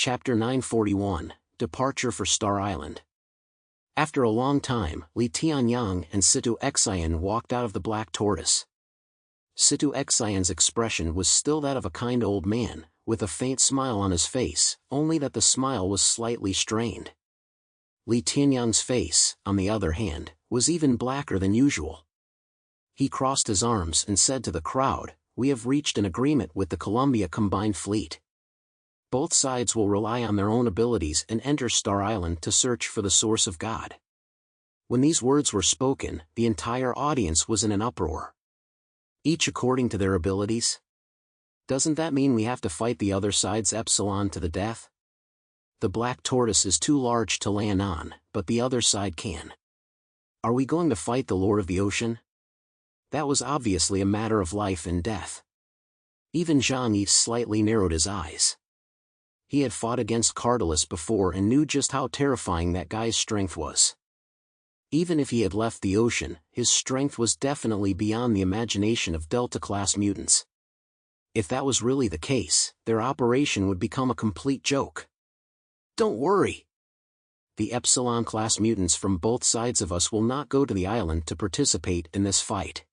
Chapter 941, Departure for Star Island. After a long time, Li Tianyang and Situ Xian walked out of the Black Tortoise. Situ Xian's expression was still that of a kind old man, with a faint smile on his face, only that the smile was slightly strained. Li Tianyang's face, on the other hand, was even blacker than usual. He crossed his arms and said to the crowd, "We have reached an agreement with the Columbia Combined Fleet. Both sides will rely on their own abilities and enter Star Island to search for the source of God." When these words were spoken, the entire audience was in an uproar. Each according to their abilities? Doesn't that mean we have to fight the other side's Epsilon to the death? The Black Tortoise is too large to land on, but the other side can. Are we going to fight the Lord of the Ocean? That was obviously a matter of life and death. Even Jangi slightly narrowed his eyes. He had fought against Cardalus before and knew just how terrifying that guy's strength was. Even if he had left the ocean, his strength was definitely beyond the imagination of Delta-class mutants. If that was really the case, their operation would become a complete joke. Don't worry. The Epsilon-class mutants from both sides of us will not go to the island to participate in this fight.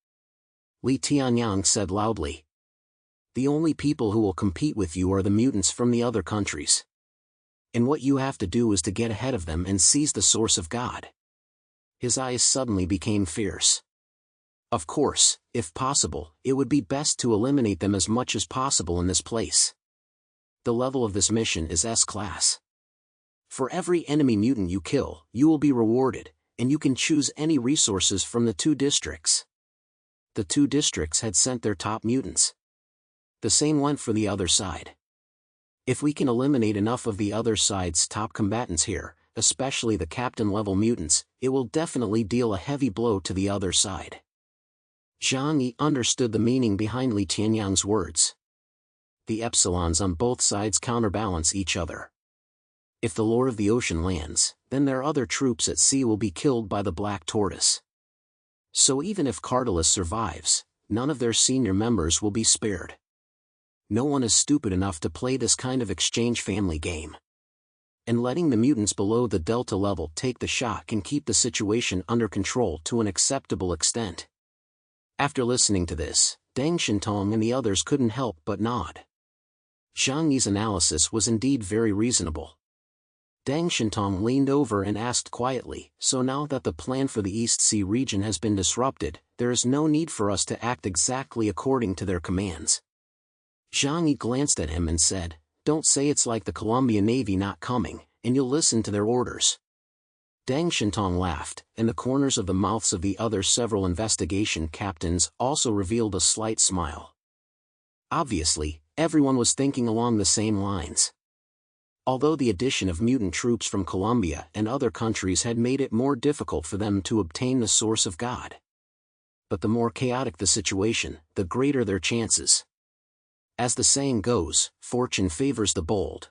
Li Tianyang said loudly. The only people who will compete with you are the mutants from the other countries. And what you have to do is to get ahead of them and seize the source of God. His eyes suddenly became fierce. Of course, if possible, it would be best to eliminate them as much as possible in this place. The level of this mission is S-class. For every enemy mutant you kill, you will be rewarded, and you can choose any resources from the 2 districts. The 2 districts had sent their top mutants. The same went for the other side. If we can eliminate enough of the other side's top combatants here, especially the captain-level mutants, it will definitely deal a heavy blow to the other side. Jangi understood the meaning behind Li Tianyang's words. The Epsilons on both sides counterbalance each other. If the Lord of the Ocean lands, then their other troops at sea will be killed by the Black Tortoise. So even if Cardalus survives, none of their senior members will be spared. No one is stupid enough to play this kind of exchange family game. And letting the mutants below the Delta level take the shot can keep the situation under control to an acceptable extent. After listening to this, Deng Shintong and the others couldn't help but nod. Zhangyi's analysis was indeed very reasonable. Deng Shintong leaned over and asked quietly, "So now that the plan for the East Sea region has been disrupted, there is no need for us to act exactly according to their commands?" Jangi glanced at him and said, "Don't say it's like the Columbia Navy not coming, and you'll listen to their orders." Deng Shintong laughed, and the corners of the mouths of the other several investigation captains also revealed a slight smile. Obviously, everyone was thinking along the same lines. Although the addition of mutant troops from Columbia and other countries had made it more difficult for them to obtain the source of God. But the more chaotic the situation, the greater their chances. As the saying goes, fortune favors the bold.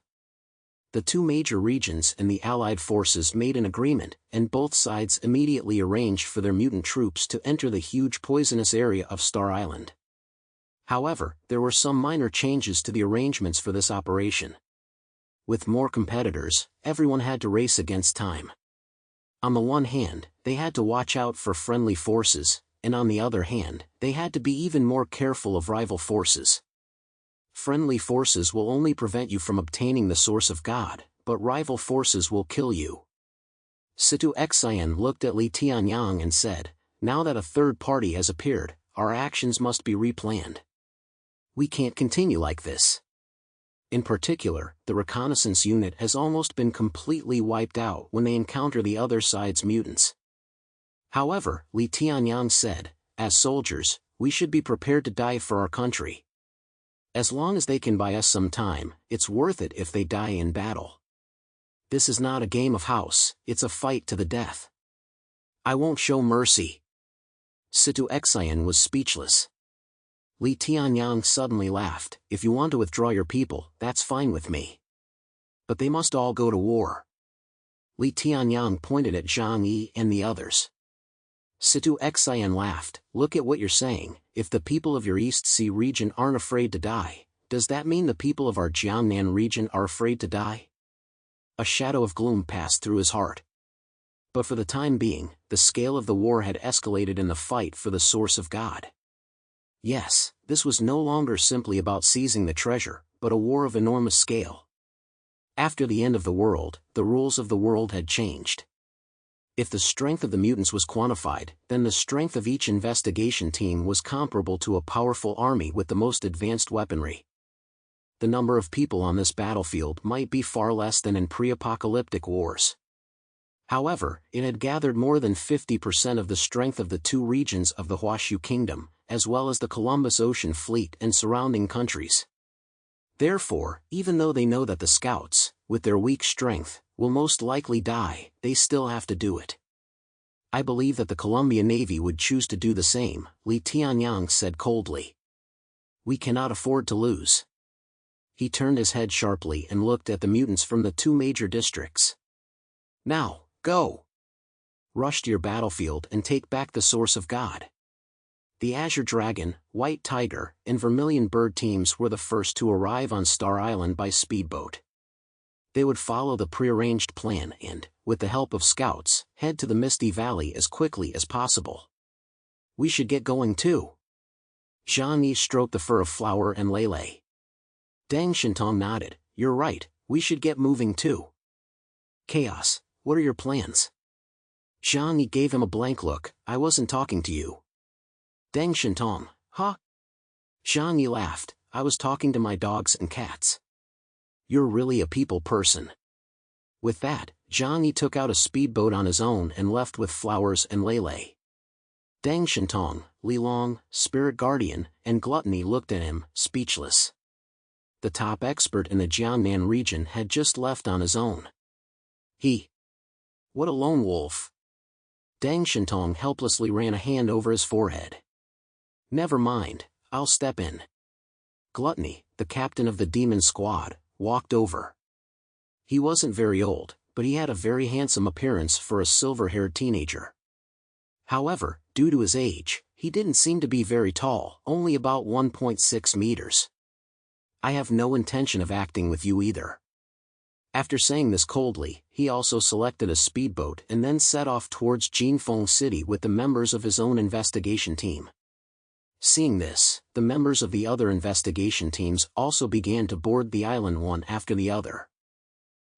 The 2 major regions and the Allied forces made an agreement, and both sides immediately arranged for their mutant troops to enter the huge poisonous area of Star Island. However, there were some minor changes to the arrangements for this operation. With more competitors, everyone had to race against time. On the one hand, they had to watch out for friendly forces, and on the other hand, they had to be even more careful of rival forces. Friendly forces will only prevent you from obtaining the source of God, but rival forces will kill you. Situ Xian looked at Li Tianyang and said, "Now that a third party has appeared, our actions must be replanned. We can't continue like this. In particular, the reconnaissance unit has almost been completely wiped out when they encounter the other side's mutants." However, Li Tianyang said, "As soldiers, we should be prepared to die for our country. As long as they can buy us some time, it's worth it if they die in battle. This is not a game of house, it's a fight to the death. I won't show mercy." Situ Xian was speechless. Li Tianyang suddenly laughed, "If you want to withdraw your people, that's fine with me. But they must all go to war." Li Tianyang pointed at Zhang Yi and the others. Situ Xian laughed, "Look at what you're saying, if the people of your East Sea region aren't afraid to die, does that mean the people of our Jiangnan region are afraid to die?" A shadow of gloom passed through his heart. But for the time being, the scale of the war had escalated in the fight for the source of God. Yes, this was no longer simply about seizing the treasure, but a war of enormous scale. After the end of the world, the rules of the world had changed. If the strength of the mutants was quantified, then the strength of each investigation team was comparable to a powerful army with the most advanced weaponry. The number of people on this battlefield might be far less than in pre-apocalyptic wars. However, it had gathered more than 50% of the strength of the two regions of the Huashu Kingdom, as well as the Columbus Ocean Fleet and surrounding countries. Therefore, even though they know that the scouts, with their weak strength, will most likely die, they still have to do it. I believe that the Columbia Navy would choose to do the same, Li Tianyang said coldly. We cannot afford to lose. He turned his head sharply and looked at the mutants from the two major districts. Now, go! Rush to your battlefield and take back the source of God. The Azure Dragon, White Tiger, and Vermilion Bird teams were the first to arrive on Star Island by speedboat. They would follow the prearranged plan and, with the help of scouts, head to the Misty Valley as quickly as possible. We should get going too. Jangi stroked the fur of Flower and Lele. Deng Shintong nodded. You're right, we should get moving too. Chaos, what are your plans? Jangi gave him a blank look. I wasn't talking to you. Deng Shintong, huh? Jangi laughed. I was talking to my dogs and cats. You're really a people person. With that, Jangi took out a speedboat on his own and left with Flowers and Lele. Deng Shintong, Li Long, Spirit Guardian, and Gluttony looked at him, speechless. The top expert in the Jiangnan region had just left on his own. What a lone wolf. Deng Shintong helplessly ran a hand over his forehead. Never mind, I'll step in. Gluttony, the captain of the demon squad, walked over. He wasn't very old, but he had a very handsome appearance for a silver-haired teenager. However, due to his age, he didn't seem to be very tall, only about 1.6 meters. I have no intention of acting with you either. After saying this coldly, he also selected a speedboat and then set off towards Jinfeng City with the members of his own investigation team. Seeing this, the members of the other investigation teams also began to board the island one after the other.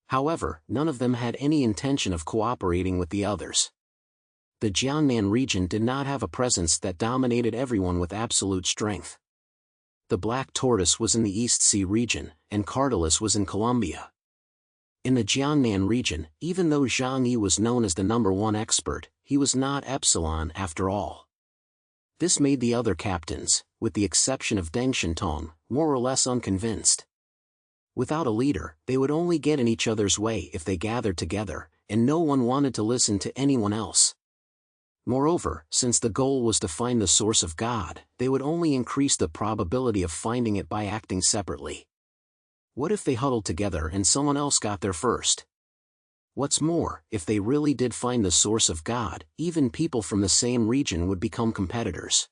However, none of them had any intention of cooperating with the others. The Jiangnan region did not have a presence that dominated everyone with absolute strength. The Black Tortoise was in the East Sea region, and Cardalis was in Colombia. In the Jiangnan region, even though Zhang Yi was known as the #1 expert, he was not Epsilon after all. This made the other captains, with the exception of Deng Shintong, more or less unconvinced. Without a leader, they would only get in each other's way if they gathered together, and no one wanted to listen to anyone else. Moreover, since the goal was to find the source of God, they would only increase the probability of finding it by acting separately. What if they huddled together and someone else got there first? What's more, if they really did find the source of God, even people from the same region would become competitors.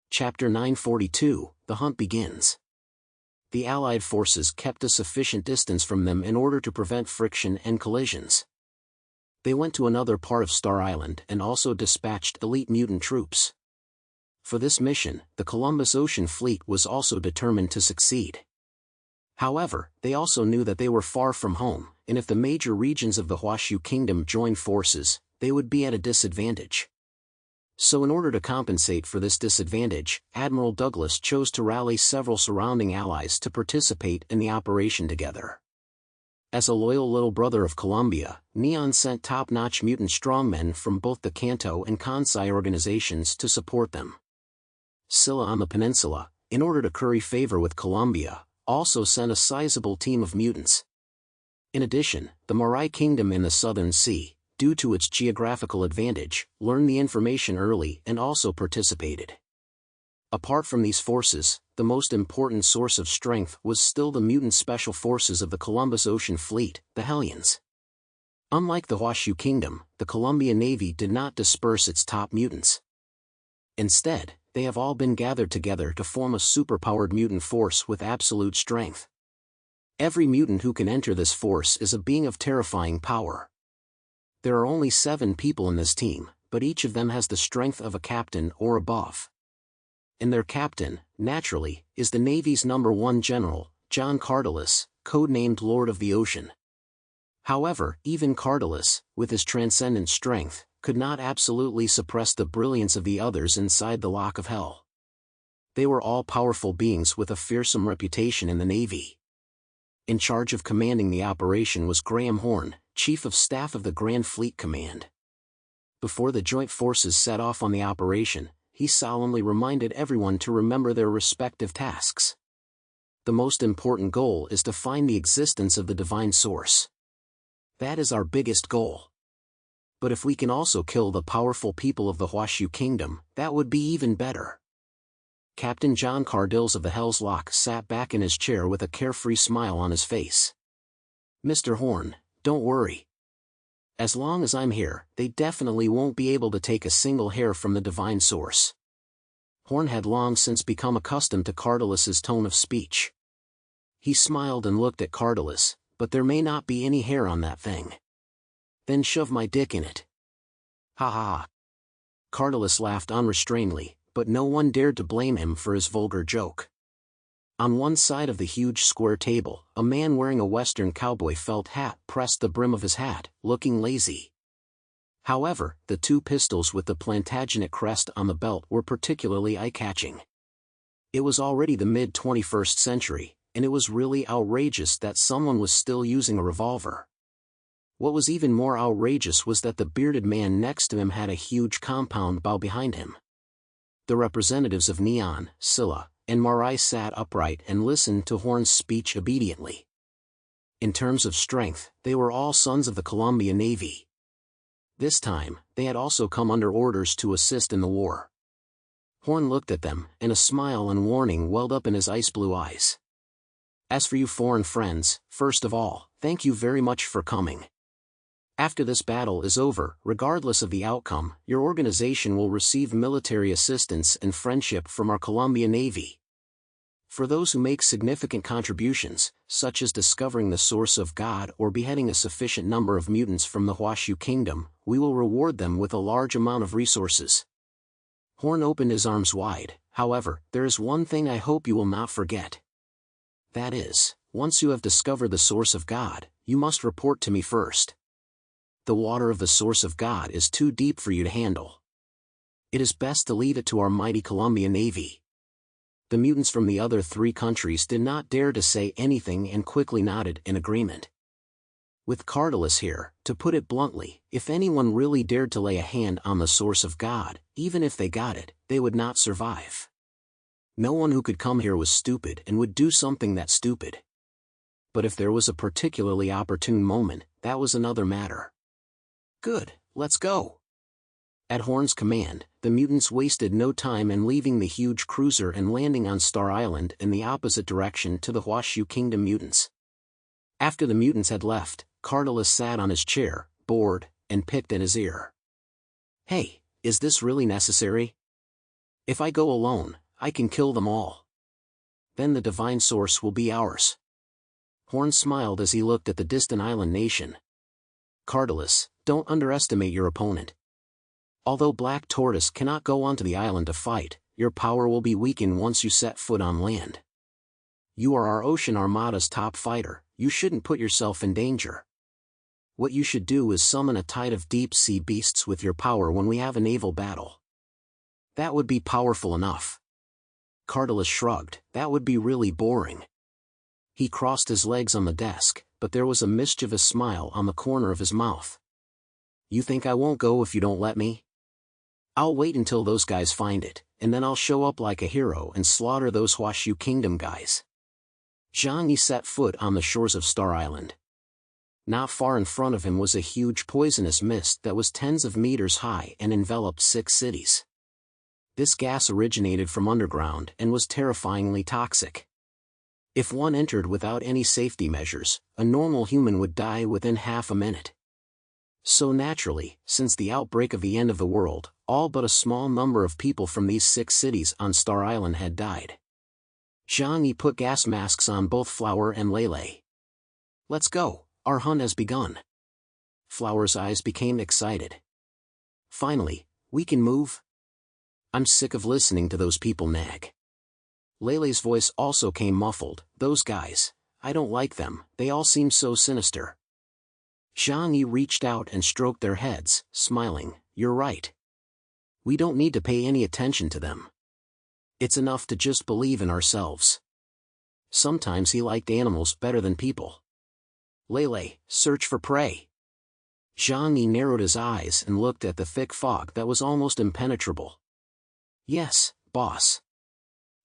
Chapter 942, The Hunt Begins. The Allied forces kept a sufficient distance from them in order to prevent friction and collisions. They went to another part of Star Island and also dispatched elite mutant troops. For this mission, the Columbus Ocean Fleet was also determined to succeed. However, they also knew that they were far from home, and if the major regions of the Huashu Kingdom joined forces, they would be at a disadvantage. So in order to compensate for this disadvantage, Admiral Douglas chose to rally several surrounding allies to participate in the operation together. As a loyal little brother of Columbia, Neon sent top-notch mutant strongmen from both the Kanto and Kansai organizations to support them. Sila on the peninsula, in order to curry favor with Columbia, also sent a sizable team of mutants. In addition, the Marai Kingdom in the Southern Sea, due to its geographical advantage, learned the information early and also participated. Apart from these forces, the most important source of strength was still the mutant special forces of the Columbus Ocean Fleet, the Hellions. Unlike the Huashu Kingdom, the Columbia Navy did not disperse its top mutants. Instead, they have all been gathered together to form a superpowered mutant force with absolute strength. Every mutant who can enter this force is a being of terrifying power. There are only 7 people in this team, but each of them has the strength of a captain or above. And their captain, naturally, is the Navy's #1 general, John Cardalus, codenamed Lord of the Ocean. However, even Cardalus, with his transcendent strength, could not absolutely suppress the brilliance of the others inside the Lock of Hell. They were all powerful beings with a fearsome reputation in the Navy. In charge of commanding the operation was Graham Horn, Chief of Staff of the Grand Fleet Command. Before the joint forces set off on the operation, he solemnly reminded everyone to remember their respective tasks. The most important goal is to find the existence of the divine source. That is our biggest goal. But if we can also kill the powerful people of the Huashu Kingdom, that would be even better. Captain John Cardills of the Hell's Lock sat back in his chair with a carefree smile on his face. "Mr. Horn, don't worry. As long as I'm here, they definitely won't be able to take a single hair from the divine source." Horn had long since become accustomed to Cardalus's tone of speech. He smiled and looked at Cardalus, "But there may not be any hair on that thing." "Then shove my dick in it." "Ha ha ha." Cardalus laughed unrestrainedly, but no one dared to blame him for his vulgar joke. On one side of the huge square table, a man wearing a Western cowboy felt hat pressed the brim of his hat, looking lazy. However, the 2 pistols with the Plantagenet crest on the belt were particularly eye-catching. It was already the mid-21st century, and it was really outrageous that someone was still using a revolver. What was even more outrageous was that the bearded man next to him had a huge compound bow behind him. The representatives of Neon, Sila, and Marai sat upright and listened to Horn's speech obediently. In terms of strength, they were all sons of the Columbia Navy. This time, they had also come under orders to assist in the war. Horn looked at them, and a smile and warning welled up in his ice-blue eyes. "As for you foreign friends, first of all, thank you very much for coming. After this battle is over, regardless of the outcome, your organization will receive military assistance and friendship from our Columbia Navy. For those who make significant contributions, such as discovering the source of God or beheading a sufficient number of mutants from the Huashu Kingdom, we will reward them with a large amount of resources." Horn opened his arms wide. "However, there is one thing I hope you will not forget. That is, once you have discovered the source of God, you must report to me first. The water of the source of God is too deep for you to handle. It is best to leave it to our mighty Columbia Navy." The mutants from the other 3 countries did not dare to say anything and quickly nodded in agreement. With Cardalus here, to put it bluntly, if anyone really dared to lay a hand on the source of God, even if they got it, they would not survive. No one who could come here was stupid and would do something that stupid. But if there was a particularly opportune moment, that was another matter. "Good, let's go." At Horn's command, the mutants wasted no time in leaving the huge cruiser and landing on Star Island in the opposite direction to the Huashu Kingdom mutants. After the mutants had left, Cardalus sat on his chair, bored, and picked at his ear. "Hey, is this really necessary? If I go alone, I can kill them all. Then the divine source will be ours." Horn smiled as he looked at the distant island nation. "Cardalus, don't underestimate your opponent. Although Black Tortoise cannot go onto the island to fight, your power will be weakened once you set foot on land. You are our Ocean Armada's top fighter, you shouldn't put yourself in danger. What you should do is summon a tide of deep-sea beasts with your power when we have a naval battle. That would be powerful enough." Cardalus shrugged. "That would be really boring." He crossed his legs on the desk, but there was a mischievous smile on the corner of his mouth. "You think I won't go if you don't let me? I'll wait until those guys find it, and then I'll show up like a hero and slaughter those Huashu Kingdom guys." Jangi set foot on the shores of Star Island. Not far in front of him was a huge poisonous mist that was tens of meters high and enveloped 6 cities. This gas originated from underground and was terrifyingly toxic. If one entered without any safety measures, a normal human would die within half a minute. So naturally, since the outbreak of the end of the world, all but a small number of people from these 6 cities on Star Island had died. Jangi put gas masks on both Flower and Lele. Let's go, our hunt has begun. Flower's eyes became excited. Finally, we can move? I'm sick of listening to those people nag. Lele's voice also came muffled. Those guys, I don't like them, they all seem so sinister. Jangi reached out and stroked their heads, smiling. You're right. We don't need to pay any attention to them. It's enough to just believe in ourselves. Sometimes he liked animals better than people. Lele, search for prey. Jangi narrowed his eyes and looked at the thick fog that was almost impenetrable. Yes, boss.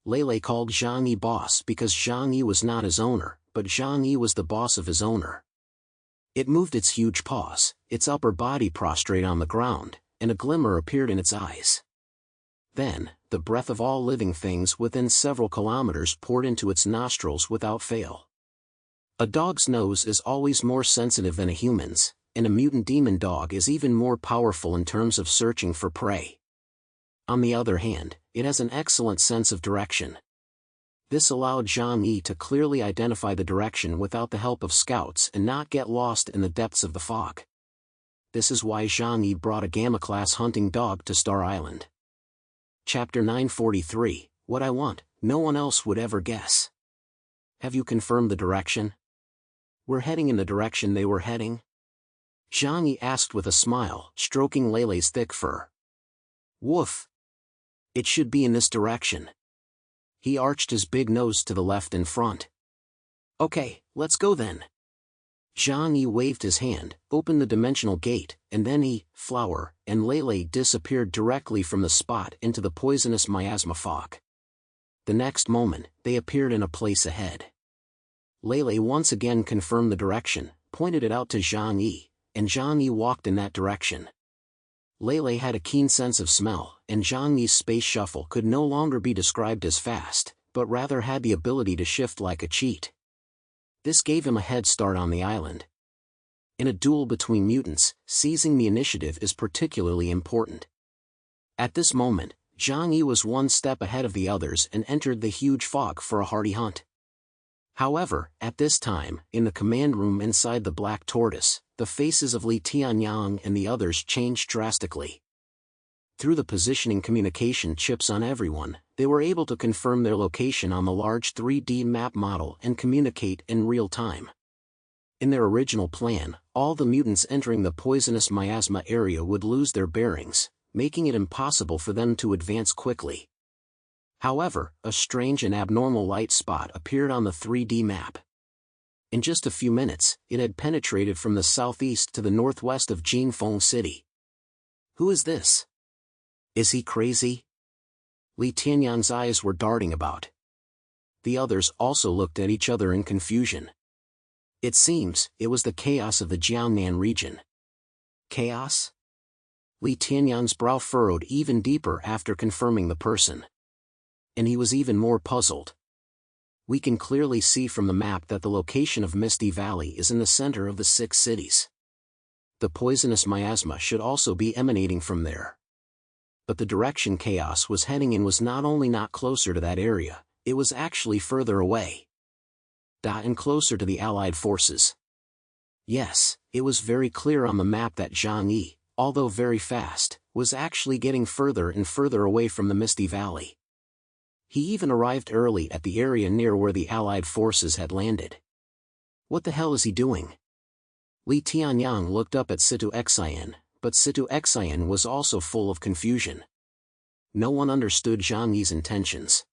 Lele called Jangi boss because Jangi was not his owner, but Jangi was the boss of his owner. It moved its huge paws, its upper body prostrate on the ground, and a glimmer appeared in its eyes. Then, the breath of all living things within several kilometers poured into its nostrils without fail. A dog's nose is always more sensitive than a human's, and a mutant demon dog is even more powerful in terms of searching for prey. On the other hand, it has an excellent sense of direction. This allowed Jangi to clearly identify the direction without the help of scouts and not get lost in the depths of the fog. This is why Jangi brought a Gamma-class hunting dog to Star Island. Chapter 943, What I Want, No One Else Would Ever Guess. Have you confirmed the direction? We're heading in the direction they were heading? Jangi asked with a smile, stroking Lele's thick fur. Woof. It should be in this direction. He arched his big nose to the left in front. Okay, let's go then. Jangi waved his hand, opened the dimensional gate, and then he, Flower, and Lele disappeared directly from the spot into the poisonous miasma fog. The next moment, they appeared in a place ahead. Lele once again confirmed the direction, pointed it out to Jangi, and Jangi walked in that direction. Lele had a keen sense of smell, and Jangi's space shuffle could no longer be described as fast, but rather had the ability to shift like a cheat. This gave him a head start on the island. In a duel between mutants, seizing the initiative is particularly important. At this moment, Jangi was one step ahead of the others and entered the huge fog for a hearty hunt. However, at this time, in the command room inside the Black Tortoise, the faces of Li Tianyang and the others changed drastically. Through the positioning communication chips on everyone, they were able to confirm their location on the large 3D map model and communicate in real time. In their original plan, all the mutants entering the poisonous miasma area would lose their bearings, making it impossible for them to advance quickly. However, a strange and abnormal light spot appeared on the 3D map. In just a few minutes, it had penetrated from the southeast to the northwest of Jinfeng City. Who is this? Is he crazy? Li Tianyang's eyes were darting about. The others also looked at each other in confusion. It seems, it was the chaos of the Jiangnan region. Chaos? Li Tianyang's brow furrowed even deeper after confirming the person. And he was even more puzzled. We can clearly see from the map that the location of Misty Valley is in the center of the 6 cities. The poisonous miasma should also be emanating from there. But the direction chaos was heading in was not only not closer to that area, it was actually further away. And closer to the Allied forces. Yes, it was very clear on the map that Jangi, although very fast, was actually getting further and further away from the Misty Valley. He even arrived early at the area near where the Allied forces had landed. What the hell is he doing? Li Tianyang looked up at Situ Xian, but Situ Xian was also full of confusion. No one understood Zhangyi's intentions.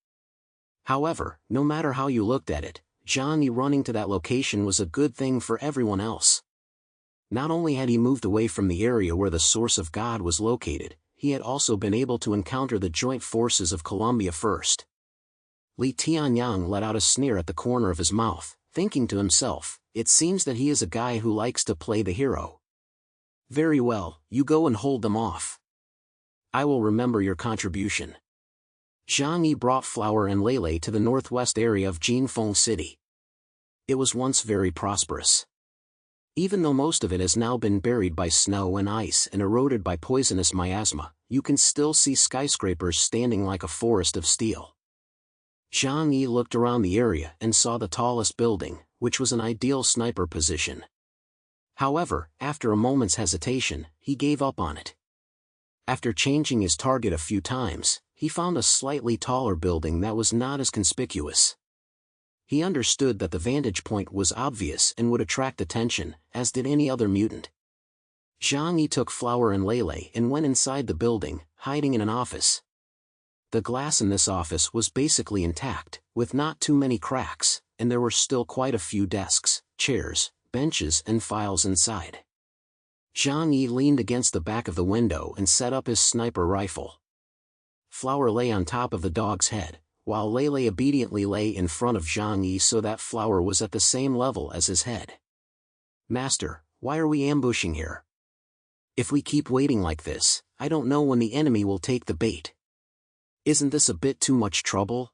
However, no matter how you looked at it, Jangi running to that location was a good thing for everyone else. Not only had he moved away from the area where the source of God was located, he had also been able to encounter the joint forces of Columbia first. Li Tianyang let out a sneer at the corner of his mouth, thinking to himself, it seems that he is a guy who likes to play the hero. Very well, you go and hold them off. I will remember your contribution. Jangi brought Flower and Lele to the northwest area of Jinfeng City. It was once very prosperous. Even though most of it has now been buried by snow and ice and eroded by poisonous miasma, you can still see skyscrapers standing like a forest of steel. Jangi looked around the area and saw the tallest building, which was an ideal sniper position. However, after a moment's hesitation, he gave up on it. After changing his target a few times, he found a slightly taller building that was not as conspicuous. He understood that the vantage point was obvious and would attract attention, as did any other mutant. Jangi took Flower and Lele and went inside the building, hiding in an office. The glass in this office was basically intact, with not too many cracks, and there were still quite a few desks, chairs, benches and files inside. Jangi leaned against the back of the window and set up his sniper rifle. Flower lay on top of the dog's head, while Lele obediently lay in front of Jangi so that Flower was at the same level as his head. "Master, why are we ambushing here? If we keep waiting like this, I don't know when the enemy will take the bait. Isn't this a bit too much trouble?"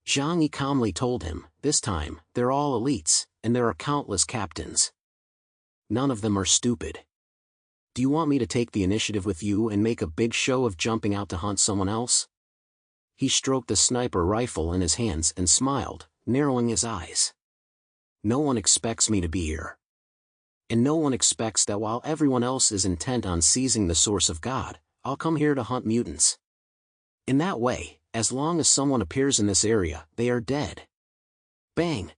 Jangi calmly told him, "This time, they're all elites, and there are countless captains. None of them are stupid. Do you want me to take the initiative with you and make a big show of jumping out to hunt someone else?" He stroked the sniper rifle in his hands and smiled, narrowing his eyes. "No one expects me to be here. And no one expects that while everyone else is intent on seizing the source of God, I'll come here to hunt mutants. In that way, as long as someone appears in this area, they are dead." Bang!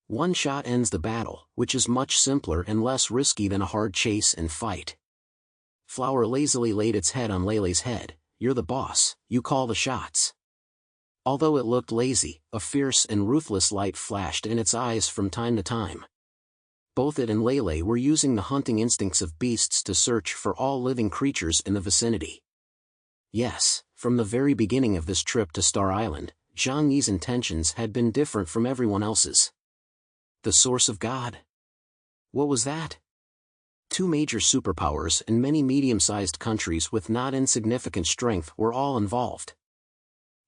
One shot ends the battle, which is much simpler and less risky than a hard chase and fight. Flower lazily laid its head on Lele's head. "You're the boss, you call the shots." Although it looked lazy, a fierce and ruthless light flashed in its eyes from time to time. Both it and Lele were using the hunting instincts of beasts to search for all living creatures in the vicinity. Yes, from the very beginning of this trip to Star Island, Jangi's intentions had been different from everyone else's. The source of God? What was that? Two major superpowers and many medium-sized countries with not insignificant strength were all involved.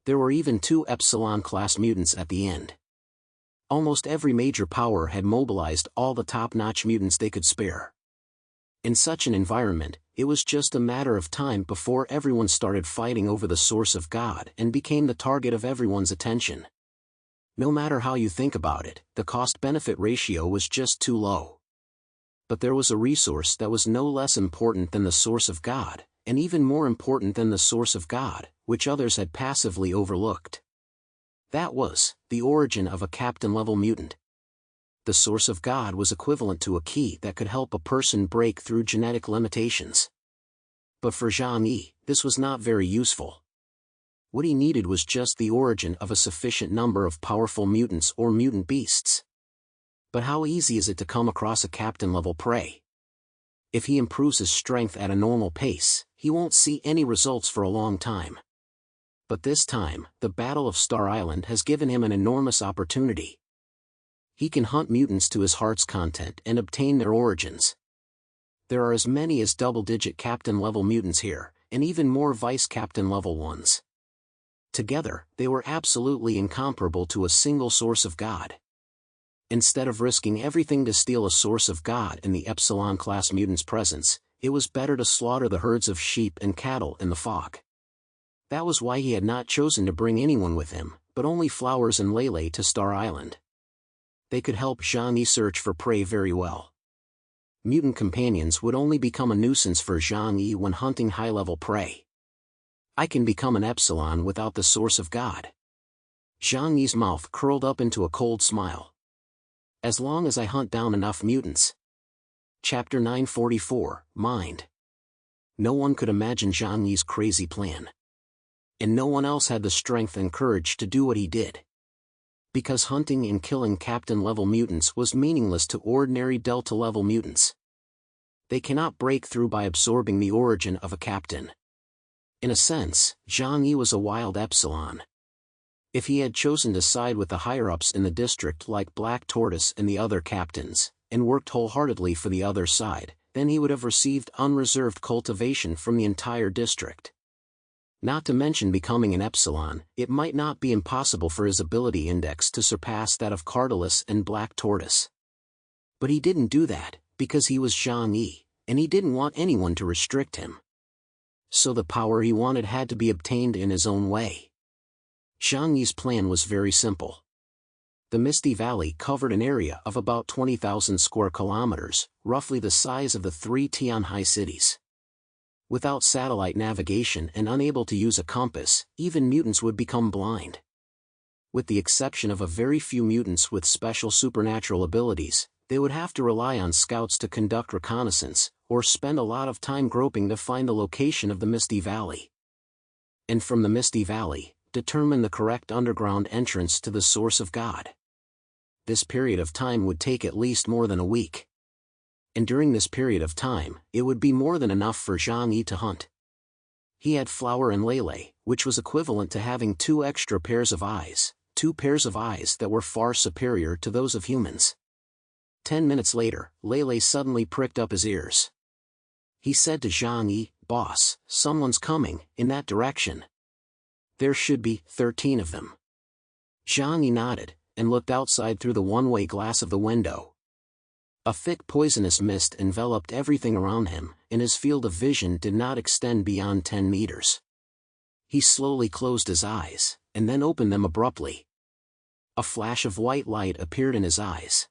There were even 2 Epsilon-class mutants at the end. Almost every major power had mobilized all the top-notch mutants they could spare. In such an environment, it was just a matter of time before everyone started fighting over the source of God and became the target of everyone's attention. No matter how you think about it, the cost-benefit ratio was just too low. But there was a resource that was no less important than the source of God, and even more important than the source of God, which others had passively overlooked. That was the origin of a captain-level mutant. The source of God was equivalent to a key that could help a person break through genetic limitations. But for Jangi, this was not very useful. What he needed was just the origin of a sufficient number of powerful mutants or mutant beasts. But how easy is it to come across a captain-level prey? If he improves his strength at a normal pace, he won't see any results for a long time. But this time, the Battle of Star Island has given him an enormous opportunity. He can hunt mutants to his heart's content and obtain their origins. There are as many as double-digit captain-level mutants here, and even more vice-captain-level ones. Together, they were absolutely incomparable to a single source of God. Instead of risking everything to steal a source of God in the Epsilon-class mutant's presence, it was better to slaughter the herds of sheep and cattle in the fog. That was why he had not chosen to bring anyone with him, but only Flowers and Lele to Star Island. They could help Jangi search for prey very well. Mutant companions would only become a nuisance for Jangi when hunting high-level prey. I can become an Epsilon without the source of God. Jangi's mouth curled up into a cold smile. As long as I hunt down enough mutants. Chapter 944, Mind. No one could imagine Jangi's crazy plan. And no one else had the strength and courage to do what he did. Because hunting and killing captain-level mutants was meaningless to ordinary delta-level mutants. They cannot break through by absorbing the origin of a captain. In a sense, Jangi was a wild Epsilon. If he had chosen to side with the higher-ups in the district like Black Tortoise and the other captains, and worked wholeheartedly for the other side, then he would have received unreserved cultivation from the entire district. Not to mention becoming an Epsilon, it might not be impossible for his ability index to surpass that of Cardalis and Black Tortoise. But he didn't do that, because he was Jangi, and he didn't want anyone to restrict him. So the power he wanted had to be obtained in his own way. Jangi's plan was very simple. The Misty Valley covered an area of about 20,000 square kilometers, roughly the size of the 3 Tianhai cities. Without satellite navigation and unable to use a compass, even mutants would become blind. With the exception of a very few mutants with special supernatural abilities, they would have to rely on scouts to conduct reconnaissance, or spend a lot of time groping to find the location of the Misty Valley. And from the Misty Valley, determine the correct underground entrance to the source of God. This period of time would take at least more than a week. And during this period of time, it would be more than enough for Jangi to hunt. He had Flower and Lele, which was equivalent to having 2 extra pairs of eyes, 2 pairs of eyes that were far superior to those of humans. 10 minutes later, Lele suddenly pricked up his ears. He said to Jangi, "Boss, someone's coming, in that direction. There should be 13 of them." Jangi nodded, and looked outside through the one-way glass of the window. A thick poisonous mist enveloped everything around him, and his field of vision did not extend beyond 10 meters. He slowly closed his eyes, and then opened them abruptly. A flash of white light appeared in his eyes.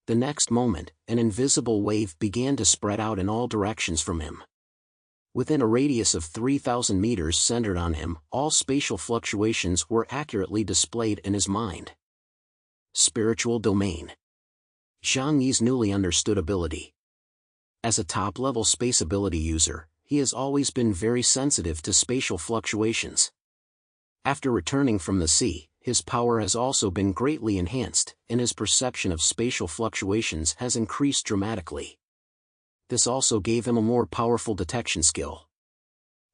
The next moment, an invisible wave began to spread out in all directions from him. Within a radius of 3,000 meters centered on him, all spatial fluctuations were accurately displayed in his mind. Spiritual domain. Zhang newly understood ability. As a top-level space ability user, he has always been very sensitive to spatial fluctuations. After returning from the sea, his power has also been greatly enhanced, and his perception of spatial fluctuations has increased dramatically. This also gave him a more powerful detection skill.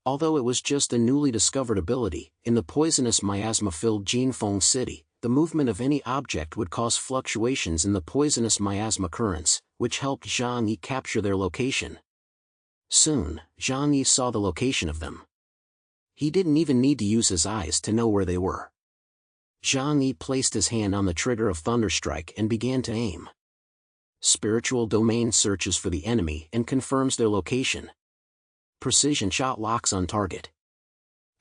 Although it was just a newly discovered ability, in the poisonous miasma-filled Jinfeng city, the movement of any object would cause fluctuations in the poisonous miasma currents, which helped Zhang Yi capture their location. Soon, Zhang Yi saw the location of them. He didn't even need to use his eyes to know where they were. Zhang Yi placed his hand on the trigger of Thunderstrike and began to aim. Spiritual domain searches for the enemy and confirms their location. Precision shot locks on target.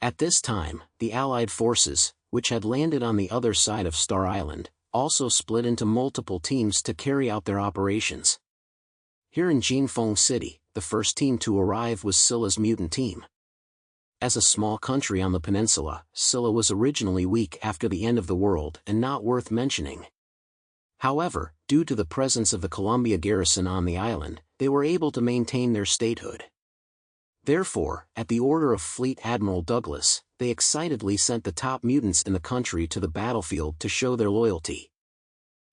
At this time, the Allied forces, which had landed on the other side of Star Island, also split into multiple teams to carry out their operations. Here in Jinfeng City, the first team to arrive was Sila's mutant team. As a small country on the peninsula, Sila was originally weak after the end of the world and not worth mentioning. However, due to the presence of the Columbia garrison on the island, they were able to maintain their statehood. Therefore, at the order of Fleet Admiral Douglas, they excitedly sent the top mutants in the country to the battlefield to show their loyalty.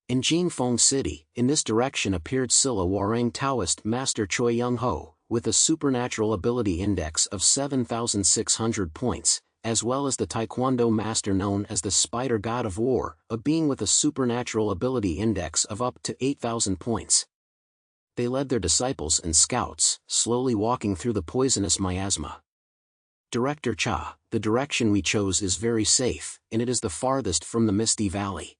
In Jinfeng City, in this direction appeared Sila Warang Taoist Master Choi Young-ho, with a supernatural ability index of 7,600 points, as well as the Taekwondo master known as the Spider God of War, a being with a supernatural ability index of up to 8,000 points. They led their disciples and scouts, slowly walking through the poisonous miasma. Director Cha, the direction we chose is very safe, and it is the farthest from the Misty Valley.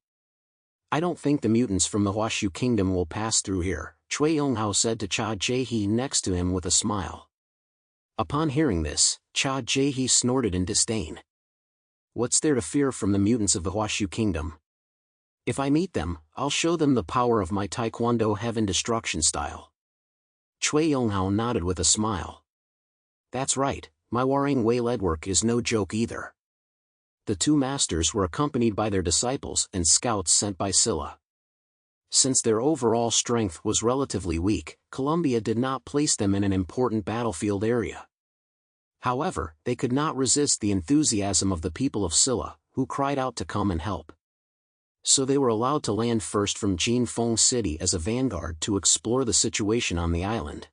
I don't think the mutants from the Huashu Kingdom will pass through here, Cui Yonghao said to Cha Jae-hee next to him with a smile. Upon hearing this, Cha Jae-hee snorted in disdain. What's there to fear from the mutants of the Huashu Kingdom? If I meet them, I'll show them the power of my Taekwondo Heaven Destruction style. Cui Yonghao nodded with a smile. That's right, my Warang Wei leadwork is no joke either. The two masters were accompanied by their disciples and scouts sent by Sila. Since their overall strength was relatively weak, Columbia did not place them in an important battlefield area. However, they could not resist the enthusiasm of the people of Sila, who cried out to come and help. So they were allowed to land first from Jinfeng City as a vanguard to explore the situation on the island.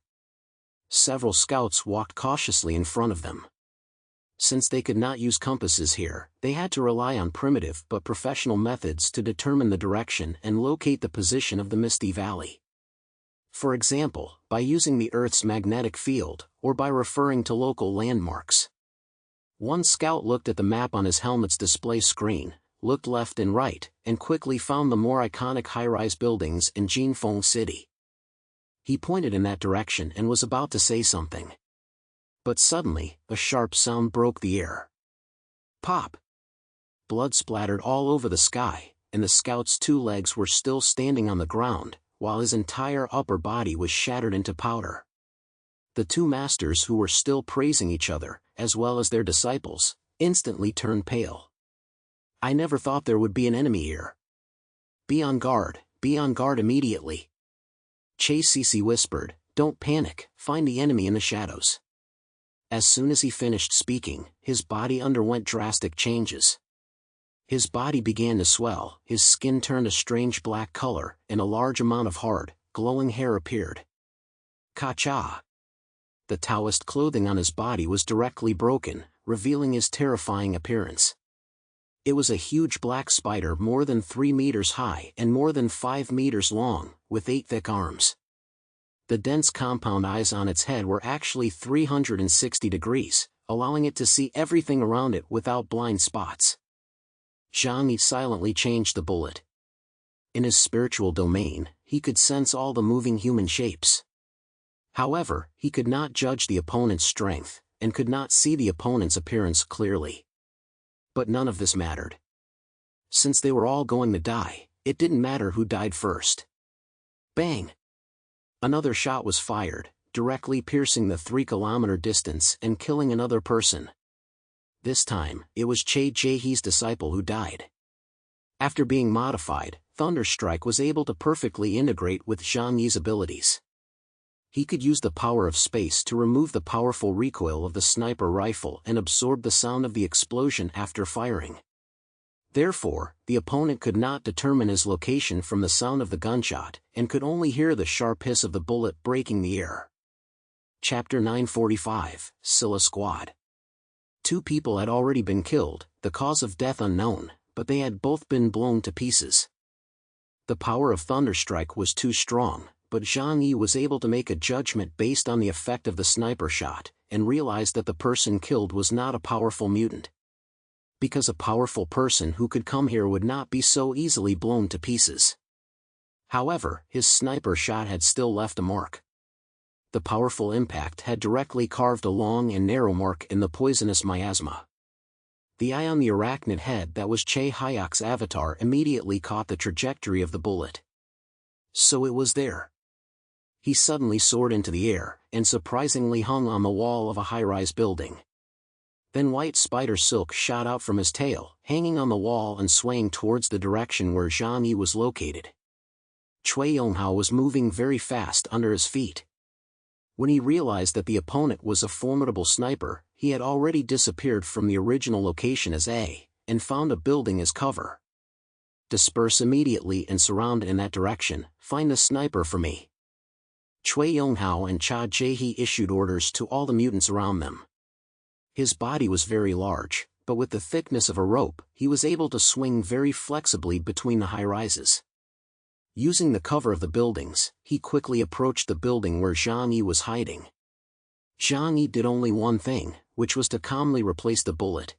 Several scouts walked cautiously in front of them. Since they could not use compasses here, they had to rely on primitive but professional methods to determine the direction and locate the position of the Misty Valley. For example, by using the Earth's magnetic field, or by referring to local landmarks. One scout looked at the map on his helmet's display screen, looked left and right, and quickly found the more iconic high-rise buildings in Jinfeng City. He pointed in that direction and was about to say something. But suddenly, a sharp sound broke the air. Pop! Blood splattered all over the sky, and the scout's 2 legs were still standing on the ground, while his entire upper body was shattered into powder. The 2 masters, who were still praising each other, as well as their disciples, instantly turned pale. "I never thought there would be an enemy here. Be on guard immediately." Che Sisi whispered, "Don't panic, find the enemy in the shadows." As soon as he finished speaking, his body underwent drastic changes. His body began to swell, his skin turned a strange black color, and a large amount of hard, glowing hair appeared. Ka-cha! The Taoist clothing on his body was directly broken, revealing his terrifying appearance. It was a huge black spider more than 3 meters high and more than 5 meters long, with 8 thick arms. The dense compound eyes on its head were actually 360 degrees, allowing it to see everything around it without blind spots. Jangi silently changed the bullet. In his spiritual domain, he could sense all the moving human shapes. However, he could not judge the opponent's strength, and could not see the opponent's appearance clearly. But none of this mattered. Since they were all going to die, it didn't matter who died first. Bang! Another shot was fired, directly piercing the 3-kilometer distance and killing another person. This time, it was Che Jaehe's disciple who died. After being modified, Thunderstrike was able to perfectly integrate with Zhang abilities. He could use the power of space to remove the powerful recoil of the sniper rifle and absorb the sound of the explosion after firing. Therefore, the opponent could not determine his location from the sound of the gunshot, and could only hear the sharp hiss of the bullet breaking the air. Chapter 945, Sila Squad. 2 people had already been killed, the cause of death unknown, but they had both been blown to pieces. The power of Thunderstrike was too strong, but Zhang Yi was able to make a judgment based on the effect of the sniper shot, and realized that the person killed was not a powerful mutant. Because a powerful person who could come here would not be so easily blown to pieces. However, his sniper shot had still left a mark. The powerful impact had directly carved a long and narrow mark in the poisonous miasma. The eye on the arachnid head that was Che Hyok's avatar immediately caught the trajectory of the bullet. So it was there. He suddenly soared into the air, and surprisingly hung on the wall of a high-rise building. Then white spider silk shot out from his tail, hanging on the wall and swaying towards the direction where Zhang Yi was located. Cui Yonghao was moving very fast under his feet. When he realized that the opponent was a formidable sniper, he had already disappeared from the original location as A, and found a building as cover. "Disperse immediately and surround in that direction, find the sniper for me." Cui Yonghao and Cha Jaehe issued orders to all the mutants around them. His body was very large, but with the thickness of a rope, he was able to swing very flexibly between the high rises. Using the cover of the buildings, he quickly approached the building where Zhang Yi was hiding. Zhang Yi did only one thing, which was to calmly replace the bullet.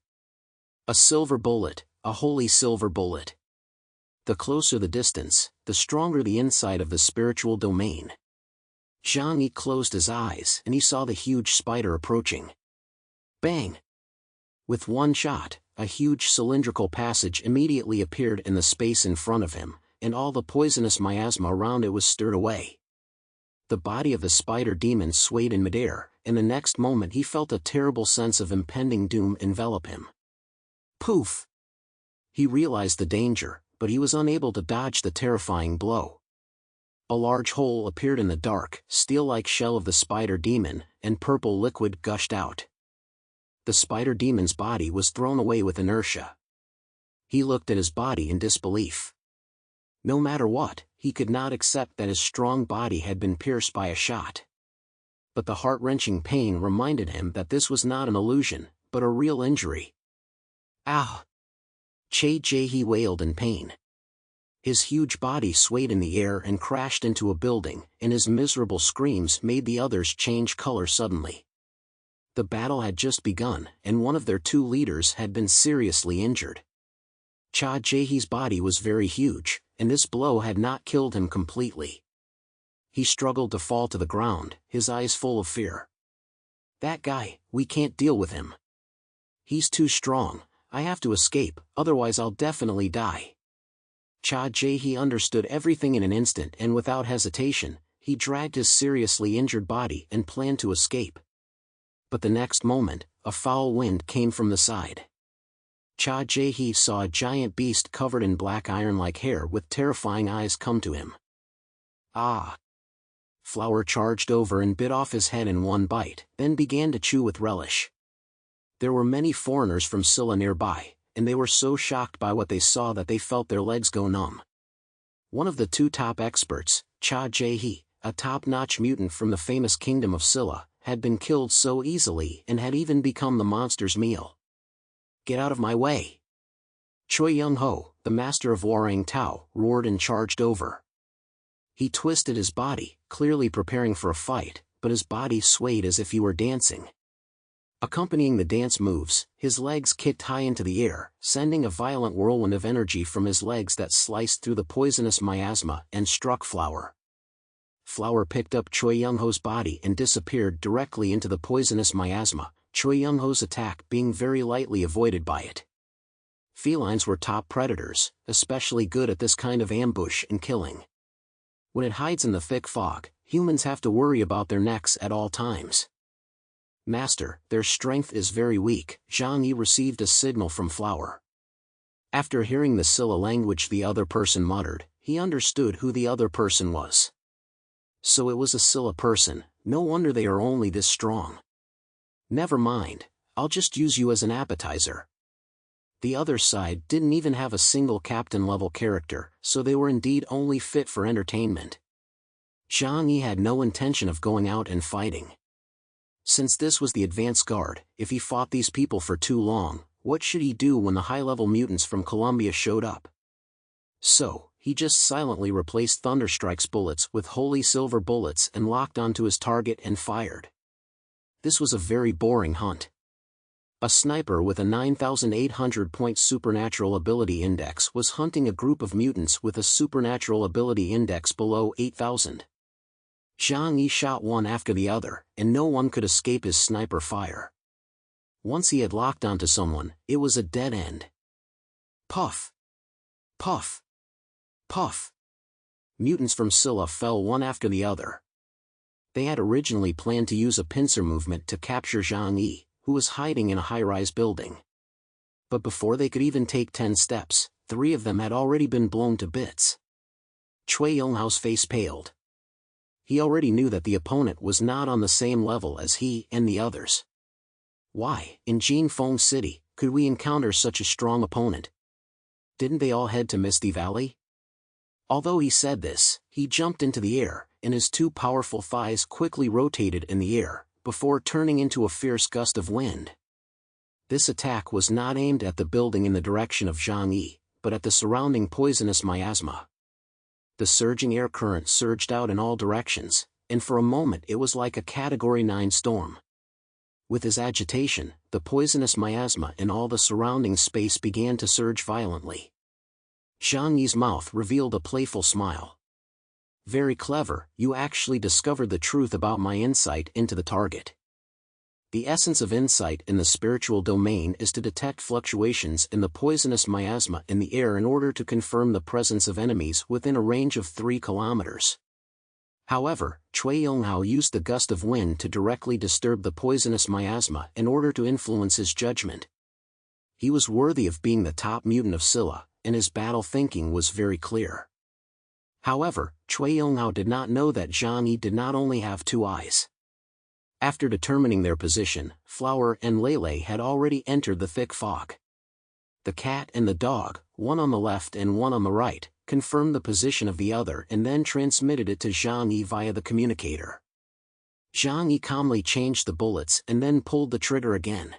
A silver bullet, a holy silver bullet. The closer the distance, the stronger the insight of the spiritual domain. Zhang Yi closed his eyes and he saw the huge spider approaching. Bang! With one shot, a huge cylindrical passage immediately appeared in the space in front of him, and all the poisonous miasma around it was stirred away. The body of the spider demon swayed in midair, and the next moment he felt a terrible sense of impending doom envelop him. Poof! He realized the danger, but he was unable to dodge the terrifying blow. A large hole appeared in the dark, steel-like shell of the spider demon, and purple liquid gushed out. The spider demon's body was thrown away with inertia. He looked at his body in disbelief. No matter what, he could not accept that his strong body had been pierced by a shot. But the heart-wrenching pain reminded him that this was not an illusion, but a real injury. Ow! Che Jaehe wailed in pain. His huge body swayed in the air and crashed into a building, and his miserable screams made the others change color suddenly. The battle had just begun, and one of their 2 leaders had been seriously injured. Cha Jaehe's body was very huge, and this blow had not killed him completely. He struggled to fall to the ground, his eyes full of fear. "That guy, we can't deal with him. He's too strong, I have to escape, otherwise I'll definitely die." Cha Jae understood everything in an instant, and without hesitation, he dragged his seriously injured body and planned to escape. But the next moment, a foul wind came from the side. Cha Jae saw a giant beast covered in black iron-like hair with terrifying eyes come to him. Ah! Flower charged over and bit off his head in one bite, then began to chew with relish. There were many foreigners from Sila nearby, and they were so shocked by what they saw that they felt their legs go numb. One of the two top experts, Cha Jae, a top-notch mutant from the famous kingdom of Sila, had been killed so easily and had even become the monster's meal. "Get out of my way!" Choi Young-ho, the master of Warang Tao, roared and charged over. He twisted his body, clearly preparing for a fight, but his body swayed as if he were dancing. Accompanying the dance moves, his legs kicked high into the air, sending a violent whirlwind of energy from his legs that sliced through the poisonous miasma and struck Flower. Flower picked up Choi Young-ho's body and disappeared directly into the poisonous miasma, Choi Young-ho's attack being very lightly avoided by it. Felines were top predators, especially good at this kind of ambush and killing. When it hides in the thick fog, humans have to worry about their necks at all times. "Master, their strength is very weak," Jangi received a signal from Flower. After hearing the Sila language the other person muttered, he understood who the other person was. So it was a Sila person, no wonder they are only this strong. "Never mind, I'll just use you as an appetizer." The other side didn't even have a single captain-level character, so they were indeed only fit for entertainment. Zhang Yi had no intention of going out and fighting. Since this was the advance guard, if he fought these people for too long, what should he do when the high-level mutants from Columbia showed up? So, he just silently replaced Thunderstrike's bullets with holy silver bullets and locked onto his target and fired. This was a very boring hunt. A sniper with a 9,800-point supernatural ability index was hunting a group of mutants with a supernatural ability index below 8,000. Zhang Yi shot one after the other, and no one could escape his sniper fire. Once he had locked onto someone, it was a dead end. Puff! Puff! Puff! Mutants from Sila fell one after the other. They had originally planned to use a pincer movement to capture Zhang Yi, who was hiding in a high-rise building. But before they could even take 10 steps, 3 of them had already been blown to bits. Choi Young-ho's face paled. He already knew that the opponent was not on the same level as he and the others. Why, in Jinfeng City, could we encounter such a strong opponent? Didn't they all head to Misty Valley? Although he said this, he jumped into the air, and his 2 powerful thighs quickly rotated in the air, before turning into a fierce gust of wind. This attack was not aimed at the building in the direction of Zhang Yi, but at the surrounding poisonous miasma. The surging air current surged out in all directions, and for a moment it was like a Category 9 storm. With his agitation, the poisonous miasma in all the surrounding space began to surge violently. Zhang Yi's mouth revealed a playful smile. "Very clever, you actually discovered the truth about my insight into the target." The essence of insight in the spiritual domain is to detect fluctuations in the poisonous miasma in the air in order to confirm the presence of enemies within a range of 3 kilometers. However, Choi Young-ho used the gust of wind to directly disturb the poisonous miasma in order to influence his judgment. He was worthy of being the top mutant of Sila, and his battle thinking was very clear. However, Choi Young-ho did not know that Zhang Yi did not only have 2 eyes. After determining their position, Flower and Lele had already entered the thick fog. The cat and the dog, one on the left and one on the right, confirmed the position of the other and then transmitted it to Zhang Yi via the communicator. Zhang Yi calmly changed the bullets and then pulled the trigger again.